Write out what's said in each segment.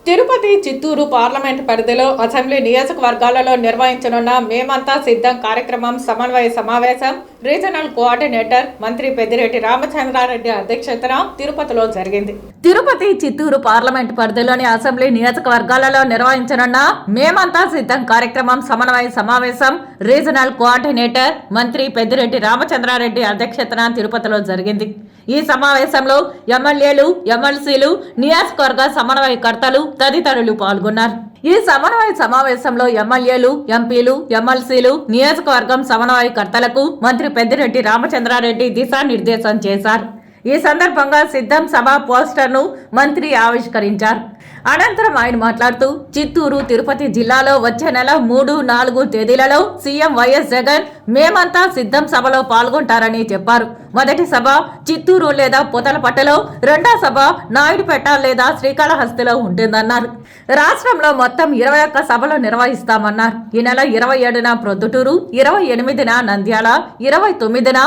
Tirupati, Chittoor parliament పరిధిలో assembly నియోజకవర్గాలలో నిర్వహించనున్న మేమంతా సిద్ధం కార్యక్రమం సమన్వయ సమావేశం రీజనల్ కోఆర్డినేటర్ మంత్రి పెద్దిరెడ్డి రామచంద్రారెడ్డి అధ్యక్షతన తిరుపతిలో జరిగింది. తిరుపతి, చిత్తూరు పార్లమెంట్ పరిధిలోని అసెంబ్లీ నియోజకవర్గాలలో నిర్వహించనున్న మేమంతా సిద్ధం కార్యక్రమం సమన్వయ సమావేశం రీజనల్ కోఆర్డినేటర్ మంత్రి పెద్దిరెడ్డి రామచంద్రారెడ్డి అధ్యక్షతన తిరుపతిలో జరిగింది. ఈ సమావేశంలో ఎమ్మెల్యేలు, ఎమ్మెల్సీలు, నియోజకవర్గ సమన్వయకర్తలు తదితరులు పాల్గొన్నారు. ఈ సమన్వయ సమావేశంలో ఎమ్మెల్యేలు, ఎంపీలు, ఎమ్మెల్సీలు, నియోజకవర్గం సమన్వయకర్తలకు మంత్రి పెద్దిరెడ్డి రామచంద్రారెడ్డి దిశానిర్దేశం చేశారు. ఈ సందర్భంగా సిద్ధం సభ పోస్టర్ను మంత్రి ఆవిష్కరించారు. అనంతరం ఆయన మాట్లాడుతూ చిత్తూరు, తిరుపతి జిల్లాలో వచ్చే నెల 3, 4 తేదీలలో సీఎం వైఎస్ జగన్ మేమంతా సిద్ధం సభలో పాల్గొంటారని చెప్పారు. మొదటి సభ చిత్తూరు లేదా పుతలపట్టలో, రెండో సభ నాయుడుపేట లేదా శ్రీకాళహస్తిలో ఉంటుందన్నారు. రాష్ట్రంలో మొత్తం 21 సభలు నిర్వహిస్తామన్నారు. ఈ నెల 27న ప్రొద్దుటూరు, 28న నంద్యాల, 29న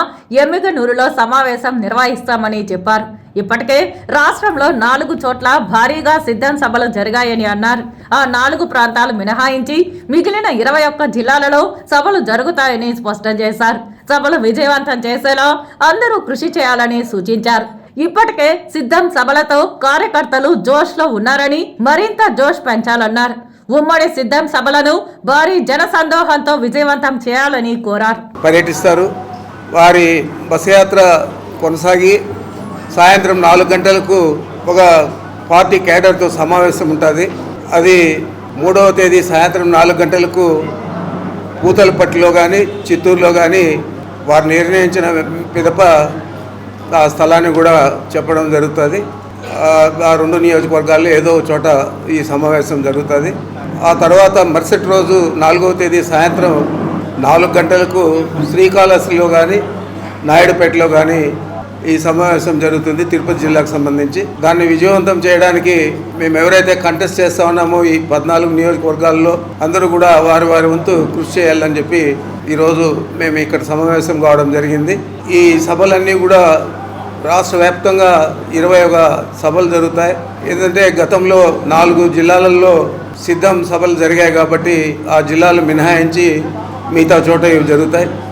ఎమ్మిగనూరులో సమావేశం నిర్వహిస్తామని చెప్పారు. ఇప్పటికే రాష్ట్రంలో 4 చోట్ల భారీగా సిద్ధం సభలు జరిగాయని అన్నారు. ఆ 4 ప్రాంతాలు మినహాయించి మిగిలిన 21 జిల్లాలలో సభలు జరుగుతాయని స్పష్టం చేశారు. సభలు విజయవంతం చేసేలా అందరూ కృషి చేయాలని సూచించారు. ఇప్పటికే సిద్ధం సభలతో కార్యకర్తలు జోష్లో ఉన్నారని మరింత జోష్ పెంచాలన్నారు. ఉమ్మడి సిద్ధం సభలను భారీ జనసందోహంతో విజయవంతం చేయాలని కోరారు. పర్యటిస్తారు. వారి బస్సు యాత్ర కొనసాగి సాయంత్రం 4 గంటలకు ఒక పార్టీ కేడర్తో సమావేశం ఉంటుంది. అది 3వ తేదీ సాయంత్రం 4 గంటలకు పూతలపట్టిలో కానీ చిత్తూరులో కానీ వారు నిర్ణయించిన పిదప ఆ స్థలాన్ని కూడా చెప్పడం జరుగుతుంది. ఆ 2 నియోజకవర్గాల్లో ఏదో చోట ఈ సమావేశం జరుగుతుంది. ఆ తర్వాత మరుసటి రోజు 4వ తేదీ సాయంత్రం 4 గంటలకు శ్రీకాళహస్తిలో కానీ నాయుడుపేటలో కానీ ఈ సమావేశం జరుగుతుంది. తిరుపతి జిల్లాకు సంబంధించి దాన్ని విజయవంతం చేయడానికి మేము ఎవరైతే కంటెస్ట్ చేస్తా ఉన్నామో ఈ 14 నియోజకవర్గాల్లో అందరూ కూడా వారి వారి వంతు కృషి చేయాలని చెప్పి ఈరోజు మేము ఇక్కడ సమావేశం కావడం జరిగింది. ఈ సభలన్నీ కూడా రాష్ట్ర వ్యాప్తంగా 21 సభలు జరుగుతాయి. ఏంటంటే గతంలో 4 జిల్లాలలో సిద్ధం సభలు జరిగాయి కాబట్టి ఆ జిల్లాలు మినహాయించి మిగతా చోట ఇవి జరుగుతాయి.